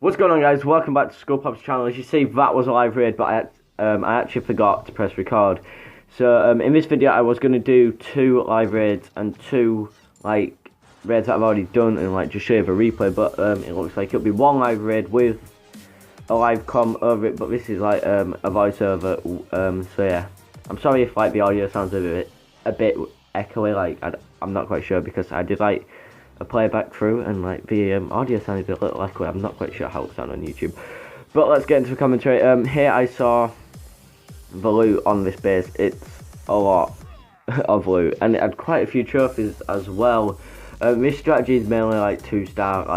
What's going on, guys? Welcome back to POPSKULLS channel. As you see, that was a live raid, but I actually forgot to press record. So in this video I was going to do 2 live raids and 2 raids that I've already done and just show you the replay, but it looks like it'll be 1 live raid with a live com over it, but this is a voiceover. So yeah, I'm sorry if the audio sounds a bit echoey. I'm not quite sure because I did a playback through and the audio sounded a little echoey. I'm not quite sure how it sounded on YouTube, but let's get into the commentary. Here I saw the loot on this base. It's a lot of loot and it had quite a few trophies as well. This strategy is mainly 2-star,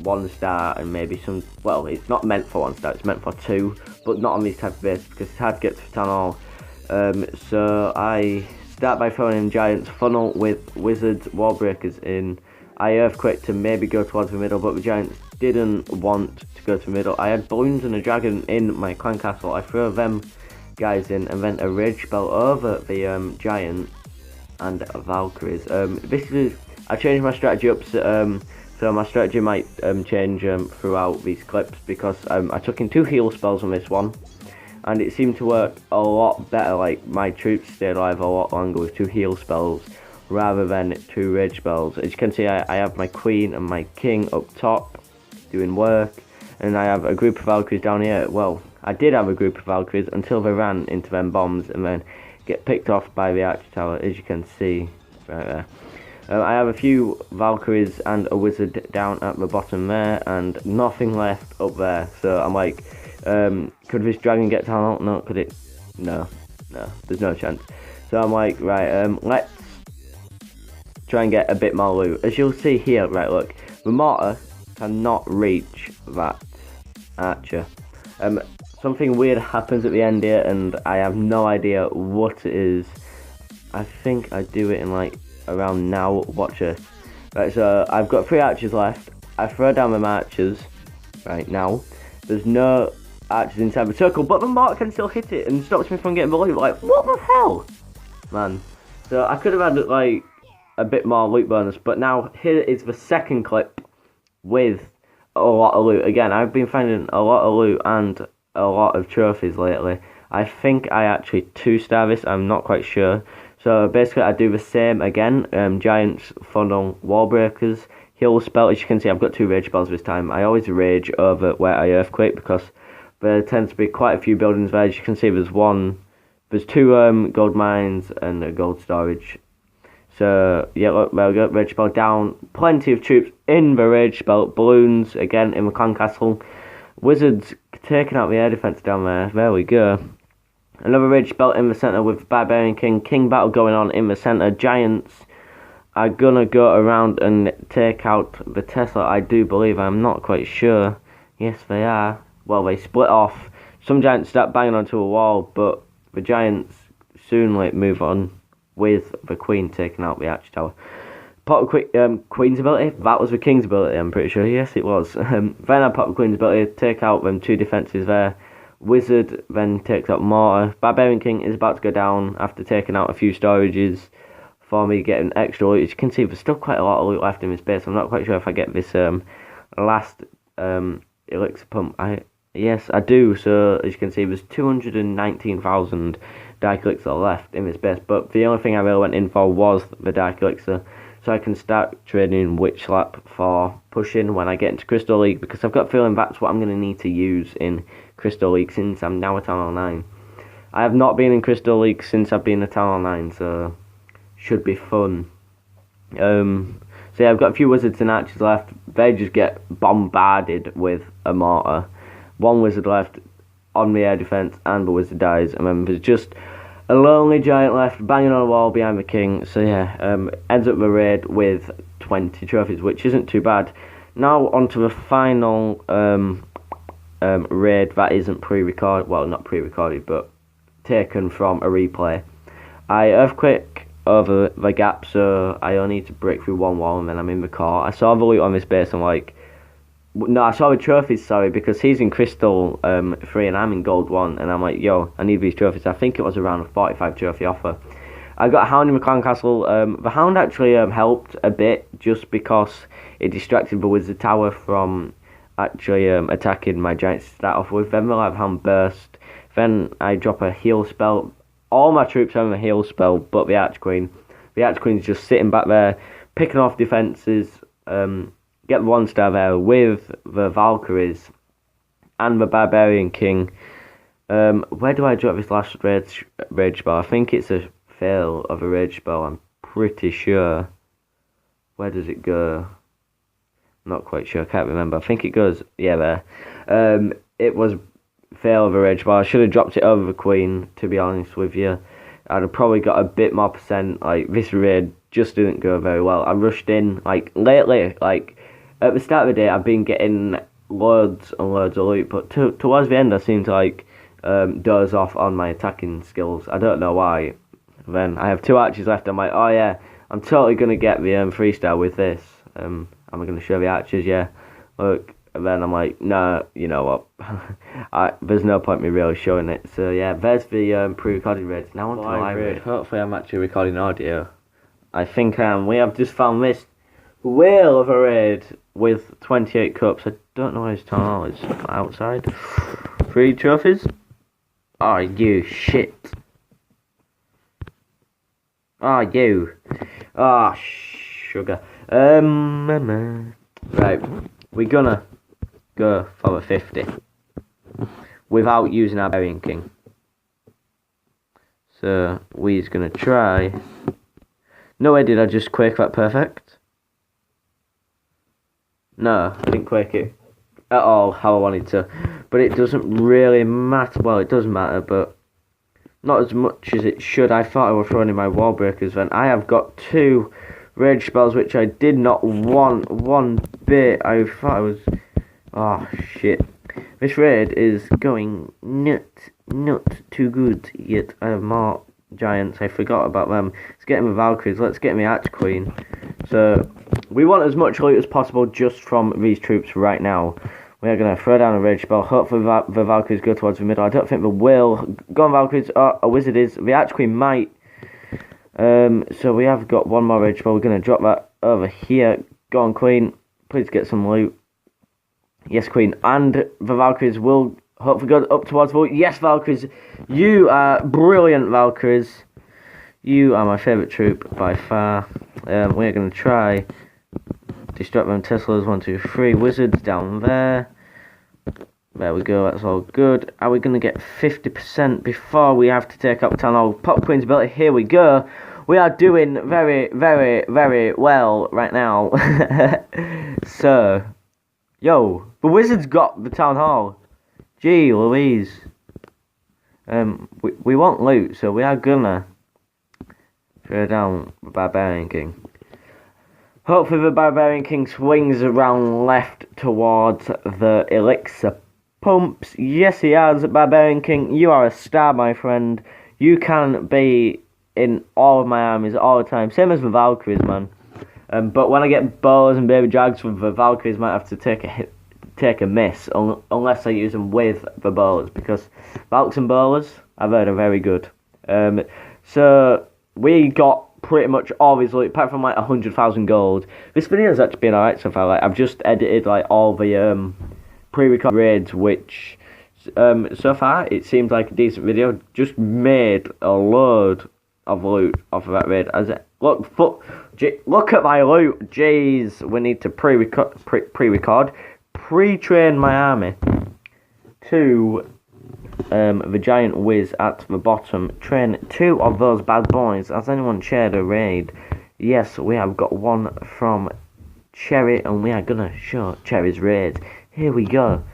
1-star, and maybe some. Well, it's not meant for 1-star, it's meant for 2, but not on these type of bases because it's hard to get to town hall. So I start by throwing in giants, funnel with wizards, wall breakers in. I earthquake to maybe go towards the middle, but the giants didn't want to go to the middle. I had balloons and a dragon in my clan castle. I throw them guys in and then a rage spell over the giant and Valkyries. Basically, I changed my strategy up, so my strategy might change throughout these clips because I took in 2 heal spells on this one, and it seemed to work a lot better. My troops stayed alive a lot longer with 2 heal spells rather than 2 rage spells. As you can see, I have my queen and my king up top doing work, and I have a group of Valkyries down here. Well, I did have a group of Valkyries until they ran into them bombs and then get picked off by the archer tower, as you can see right there. I have a few Valkyries and a wizard down at the bottom there, and nothing left up there. So I'm could this dragon get town hall? No, could it? No, there's no chance. So I'm right, let's try and get a bit more loot. As you'll see here, look, the mortar cannot reach that archer. Something weird happens at the end here, and I have no idea what it is. I think I do it in around now. Watch this. Right, so I've got 3 archers left. I throw down the archers right now. There's no archers inside the circle, but the mortar can still hit it and stops me from getting the loot. What the hell, man? So I could have had a bit more loot bonus, but now here is the second clip with a lot of loot. Again, I've been finding a lot of loot and a lot of trophies lately. I think I actually 2-star this, I'm not quite sure. So basically I do the same again, giants, funnel, wall breakers, heal spell. As you can see, I've got 2 rage spells this time. I always rage over where I earthquake because there tends to be quite a few buildings there. As you can see, there's 2 gold mines and a gold storage. So yeah, look, there we go, rage spell down, plenty of troops in the rage spell, balloons again in the clan castle, wizards taking out the air defense down there we go. Another rage spell in the center with barbarian king battle going on in the center. Giants are gonna go around and take out the Tesla, I do believe. I'm not quite sure. Yes, they are. Well, they split off. Some giants start banging onto a wall, but the giants soon move on with the queen taking out the archer tower. Pop queen's ability, that was the king's ability, I'm pretty sure. Yes, it was. Then I pop the queen's ability, take out them 2 defenses there. Wizard then takes out mortar. Barbarian king is about to go down after taking out a few storages for me getting extra loot. As you can see, there's still quite a lot of loot left in this base. I'm not quite sure if I get this last elixir pump. Yes, I do. So as you can see, there's 219,000 dark elixir left in this base, but the only thing I really went in for was the dark elixir, so I can start trading witch slap for pushing when I get into Crystal League, because I've got a feeling that's what I'm going to need to use in Crystal League since I'm now at Town Hall 9. I have not been in Crystal League since I've been at Town Hall 9, so should be fun. So yeah, I've got a few wizards and archers left. They just get bombarded with a mortar. 1 wizard left on the air defense and the wizard dies, and then there's just a lonely giant left banging on a wall behind the king. So yeah, ends up the raid with 20 trophies, which isn't too bad. Now onto the final raid that isn't pre-recorded, well, not pre-recorded, but taken from a replay. I earthquake over the gap, so I only need to break through 1 wall and then I'm in the core. I saw the loot on this base, I'm no, I saw the trophies, sorry, because he's in Crystal 3 and I'm in Gold 1, and I'm yo, I need these trophies. I think it was around a 45 trophy offer. I got a Hound in my clan castle. The Hound actually helped a bit, just because it distracted the Wizard Tower from actually attacking my giants to start off with. Then the live hound burst. Then I drop a heal spell. All my troops have a heal spell, but the Arch Queen. The Arch Queen's just sitting back there, picking off defences. Get the 1-star there with the Valkyries and the Barbarian King. Where do I drop this last rage spell? I think it's a fail of a rage spell. I'm pretty sure. Where does it go? Not quite sure. I can't remember. I think it goes, yeah, there. It was fail of a rage spell. I should have dropped it over the Queen, to be honest with you. I'd have probably got a bit more percent. Like, this raid just didn't go very well. I rushed in, like, lately, like, at the start of the day, I've been getting loads and loads of loot, but towards the end, I seem to, like, doze off on my attacking skills. I don't know why. Then I have 2 archers left. I'm like, oh yeah, I'm totally going to get the 3-star with this. Am I going to show the archers? Yeah. Look. And then I'm like, no, you know what? There's no point in me really showing it. So yeah, there's the pre-recorded raids. Now on to live raid. Hopefully I'm actually recording audio. I think I am. We have just found this whale of a raid with 28 cups. I don't know where his town hall is. Outside. 3 trophies. Oh, you shit. Oh, you. Oh, sugar. Right. We're gonna go for a 50 without using our Barbarian King. So we're gonna try. No way did I just quake that perfect. No, I didn't quake it at all how I wanted to. But it doesn't really matter. Well, it does matter, but not as much as it should. I thought I was throwing in my wall breakers then. I have got 2 rage spells which I did not want one bit. I thought I was... Oh, shit. This raid is going not too good yet. I have more giants. I forgot about them. Let's get him the Valkyries. Let's get him the Arch Queen. So, we want as much loot as possible just from these troops right now. We are going to throw down a rage spell. Hopefully the Valkyries go towards the middle. I don't think they will. Go on, Valkyries. Oh, a wizard is. The Arch Queen might. So we have got 1 more rage spell. We're going to drop that over here. Go on, Queen. Please get some loot. Yes, Queen. And the Valkyries will hopefully go up towards the loot. Yes, Valkyries. You are brilliant, Valkyries. You are my favourite troop by far. We're going to try destruct them Teslas. 1, 2, 3. Wizards down there. There we go, that's all good. Are we going to get 50% before we have to take up town hall? Pop Queen's ability, here we go. We are doing very, very, very well right now. So, yo, the wizard's got the town hall. Gee, Louise. We want loot, so we are gonna throw down the Barbarian King. Hopefully the Barbarian King swings around left towards the elixir pumps. Yes, he has. Barbarian King, you are a star, my friend. You can be in all of my armies all the time. Same as the Valkyries, man. But when I get bows and baby drags with the Valkyries, might have to take a miss unless I use them with the bowlers, because Valks and bowlers I've heard are very good. So we got pretty much all these loot apart from like 100,000 gold. This video has actually been alright so far. Like, I've just edited like all the pre-recorded raids, which so far it seems like a decent video. Just made a load of loot off of that raid. Look at my loot. Jeez, we need to pre-train my army to the giant whiz at the bottom. Train 2 of those bad boys. Has anyone shared a raid? Yes, we have got 1 from Cherry, and we are gonna show Cherry's raid. Here we go.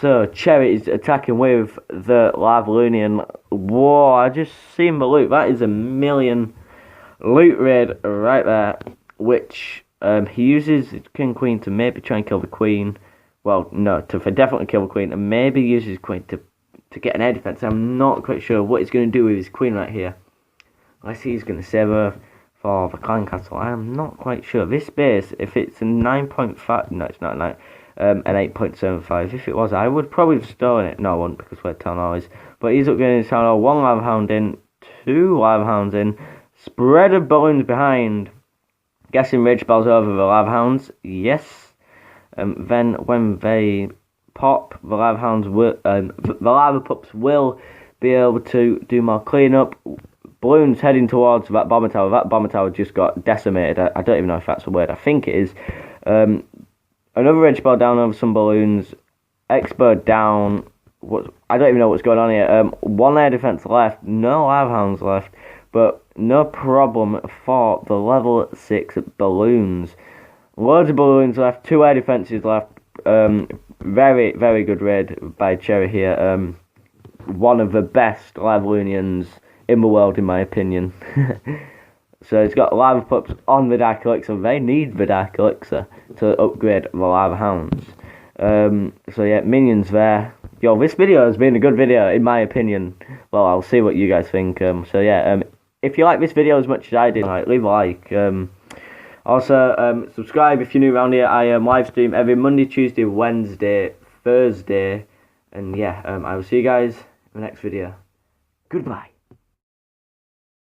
So Cherry is attacking with the Lavalunian. Whoa, I just seen the loot. That is a million loot raid right there, which he uses King Queen to maybe try and kill the Queen. Well, no, for definitely kill the Queen, and maybe uses Queen to get an air defense. I'm not quite sure what he's going to do with his Queen right here. I see he's going to save her for the Clan Castle. I am not quite sure. This base, if it's a 9.5, no, it's not 9, an 8.75. If it was, I would probably have stolen it. No, I wouldn't, because where town hall is. But he's upgrading his town hall. 1 lava hound in, 2 lava hounds in, spread of balloons behind. Guessing rage spells over the lava hounds. Yes. Then when they pop, the lava hounds will, the lava pups will be able to do more cleanup. Balloons heading towards that bomber tower. That bomber tower just got decimated. I don't even know if that's a word. I think it is. Another edge ball down over some balloons. X-bird down. I don't even know what's going on here. One air defense left. No lava hounds left. But no problem for the level 6 balloons. Loads of balloons left. 2 air defenses left. Very, very good raid by Cherry here. One of the best Lavaloonians in the world, in my opinion. So it's got lava pups on the Dark Elixir. They need the Dark Elixir to upgrade the lava hounds. So yeah, minions there. Yo, this video has been a good video, in my opinion. Well, I'll see what you guys think. So yeah, if you like this video as much as I did, leave a like. Also, subscribe if you're new around here. I live stream every Monday, Tuesday, Wednesday, Thursday. And yeah, I will see you guys in the next video. Goodbye.